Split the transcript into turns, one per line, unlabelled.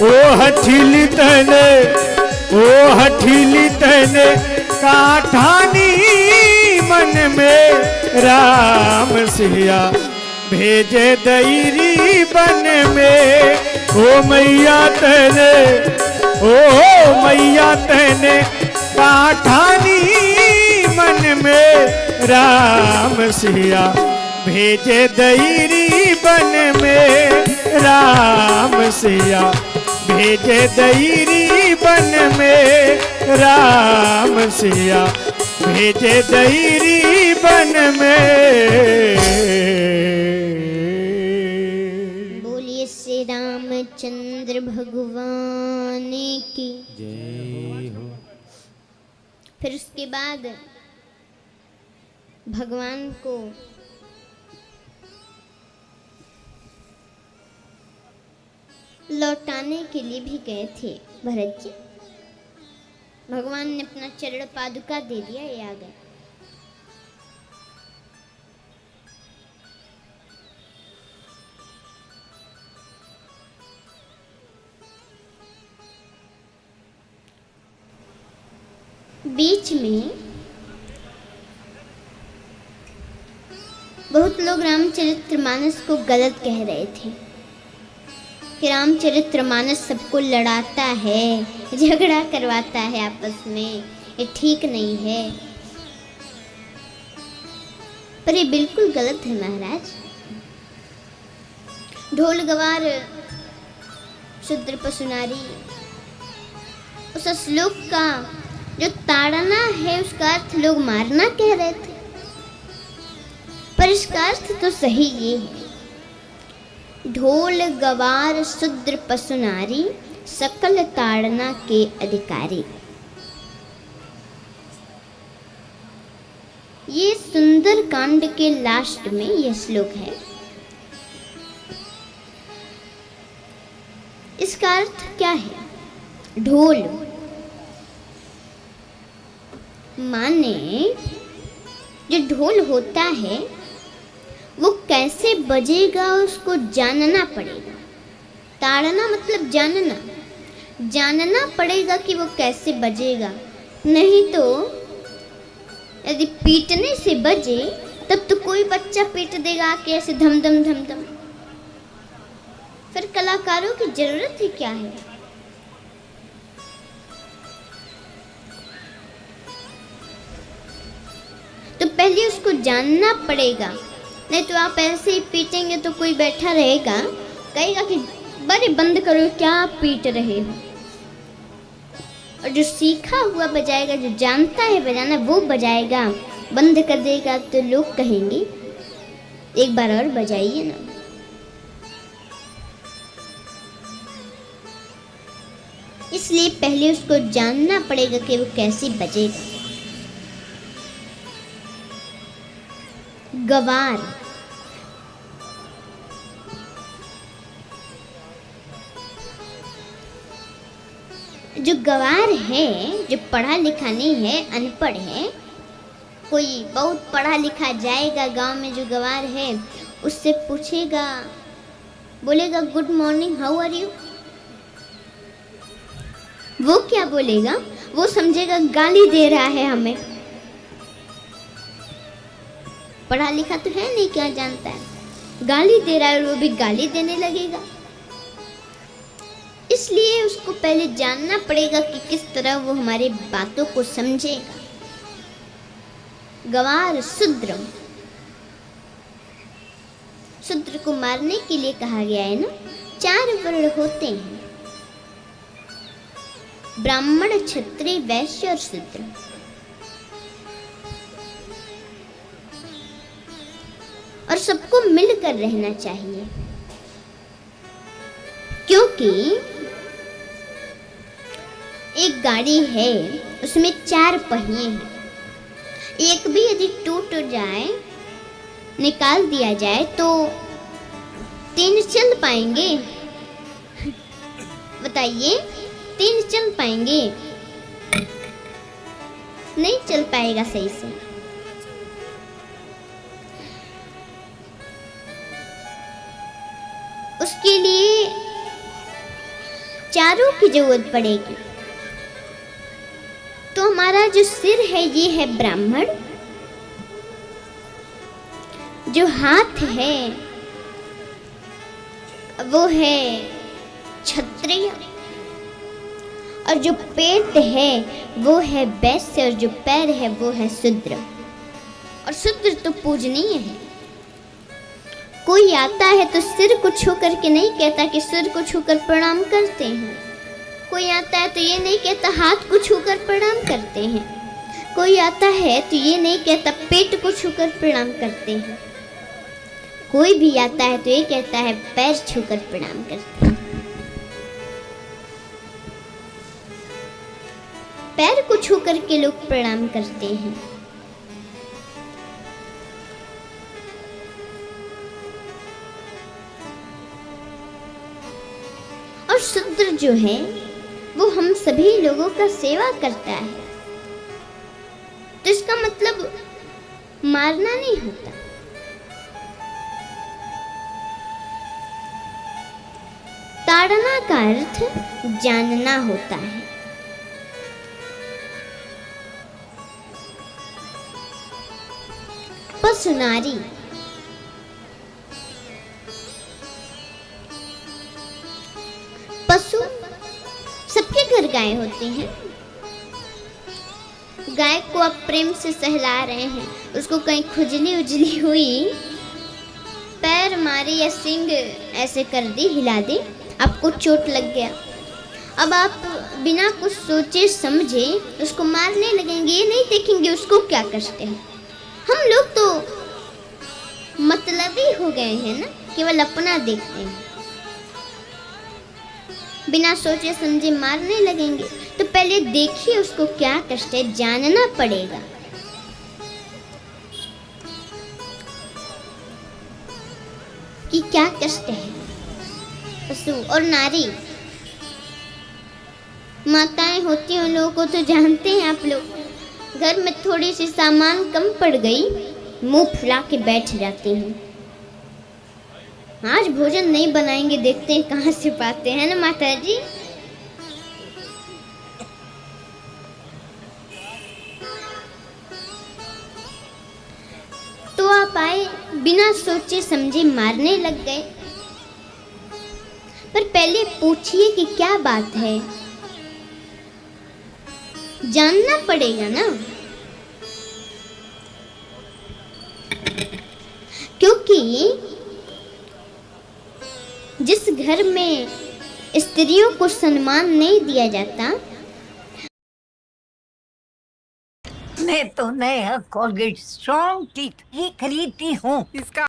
हठीली तने काठानी मन में राम सिया भेजे दैरी बन में। ओ मैया तने काठानी मन में राम सिया भेजे दैरी बन में। राम सिया भेजे दैरी बन में। राम सिया भेजे दैरी बन में।
बोलिए श्री रामचंद्र भगवान की
जय हो।
फिर उसके बाद भगवान को लौटाने के लिए भी गए थे भरत जी। भगवान ने अपना चरण पादुका दे दिया, ये आ गए। बीच में बहुत लोग रामचरितमानस को गलत कह रहे थे कि रामचरितमानस सबको लड़ाता है, झगड़ा करवाता है आपस में, ये ठीक नहीं है। पर ये बिल्कुल गलत है महाराज। ढोल गवार शूद्र पशुनारी, उस श्लोक का जो ताड़ना है उसका अर्थ लोग मारना कह रहे थे, पर इसका अर्थ तो सही ये है, ढोल गवार शूद्र पशुनारी सकल ताड़ना के अधिकारी। ये सुंदर कांड के लास्ट में यह श्लोक है। इसका अर्थ क्या है? ढोल माने जो ढोल होता है वो कैसे बजेगा उसको जानना पड़ेगा। ताड़ना मतलब जानना, जानना पड़ेगा कि वो कैसे बजेगा। नहीं तो यदि पीटने से बजे तब तो कोई बच्चा पीट देगा कि ऐसे धम धम धम धम, फिर कलाकारों की जरूरत ही क्या है। तो पहले उसको जानना पड़ेगा, नहीं तो आप ऐसे ही पीटेंगे तो कोई बैठा रहेगा कहेगा कि बड़े बंद करो क्या पीट रहे हो। और जो सीखा हुआ बजाएगा, जो जानता है बजाना, वो बजाएगा। बंद कर देगा तो लोग कहेंगे एक बार और बजाइए ना। इसलिए पहले उसको जानना पड़ेगा कि वो कैसे बजेगा। गवार जो गवार है, जो पढ़ा लिखा नहीं है, अनपढ़ है, कोई बहुत पढ़ा लिखा जाएगा गांव में जो गवार है उससे पूछेगा, बोलेगा good morning how are you, वो क्या बोलेगा? वो समझेगा गाली दे रहा है हमें। पढ़ा लिखा तो है नहीं, क्या जानता है, गाली दे रहा है और वो भी गाली देने लगेगा। इसलिए उसको पहले जानना पड़ेगा कि किस तरह वो हमारे बातों को समझेगा। गवार शूद्र, शूद्र को मारने के लिए कहा गया है ना। 4 वर्ण होते हैं, ब्राह्मण, क्षत्रिय, वैश्य और शूद्र। और सबको मिलकर रहना चाहिए, क्योंकि एक गाड़ी है उसमें 4 पहिए हैं। एक भी यदि टूट जाए, निकाल दिया जाए तो 3 चल पाएंगे? बताइए, 3 चल पाएंगे? नहीं चल पाएगा सही से। उसके लिए चारों की जरूरत पड़ेगी। तो हमारा जो सिर है ये है ब्राह्मण, जो हाथ है वो है क्षत्रिय, और जो पेट है वो है वैश्य, और जो पैर है वो है शूद्र। और शूद्र तो पूजनीय है। कोई आता है तो सिर को छू करके नहीं कहता कि सिर को छूकर प्रणाम करते हैं। कोई आता है तो ये नहीं कहता हाथ को छूकर प्रणाम करते हैं। कोई आता है तो ये नहीं कहता पेट को छूकर प्रणाम करते हैं। कोई भी आता है तो ये कहता है पैर छूकर प्रणाम करते हैं। पैर को छू करके लोग प्रणाम करते हैं। और शूद्र जो है वो हम सभी लोगों का सेवा करता है। तो इसका मतलब मारना नहीं होता। ताड़ना का अर्थ जानना होता है। पशु नारी, पशु सबके घर गाय होती हैं। गाय को आप प्रेम से सहला रहे हैं, उसको कहीं खुजली उजली हुई, पैर मारे या सींग ऐसे कर दी, हिला दी, आपको चोट लग गया। अब आप बिना कुछ सोचे समझे उसको मारने लगेंगे, ये नहीं देखेंगे उसको क्या कष्ट है। हम लोग तो मतलबी हो गए हैं ना, केवल अपना देखते हैं, बिना सोचे समझे मारने लगेंगे। तो पहले देखिए उसको क्या कष्ट है, जानना पड़ेगा। कि क्या कष्ट है। पशु और नारी, माताएं होती हैं, उन लोगों को तो जानते हैं आप लोग। घर में थोड़ी सी सामान कम पड़ गई, मुंह फुला के बैठ जाती हैं। आज भोजन नहीं बनाएंगे, देखते हैं कहाँ से पाते हैं ना माता जी। तो आप आए, बिना सोचे समझे मारने लग गए। पर पहले पूछिए कि क्या बात है, जानना पड़ेगा ना। क्योंकि जिस घर में स्त्रियों को सम्मान नहीं दिया जाता,
मैं तो नया कोलगेट स्ट्रॉन्ग टीथ ही खरीदती हूँ।
इसका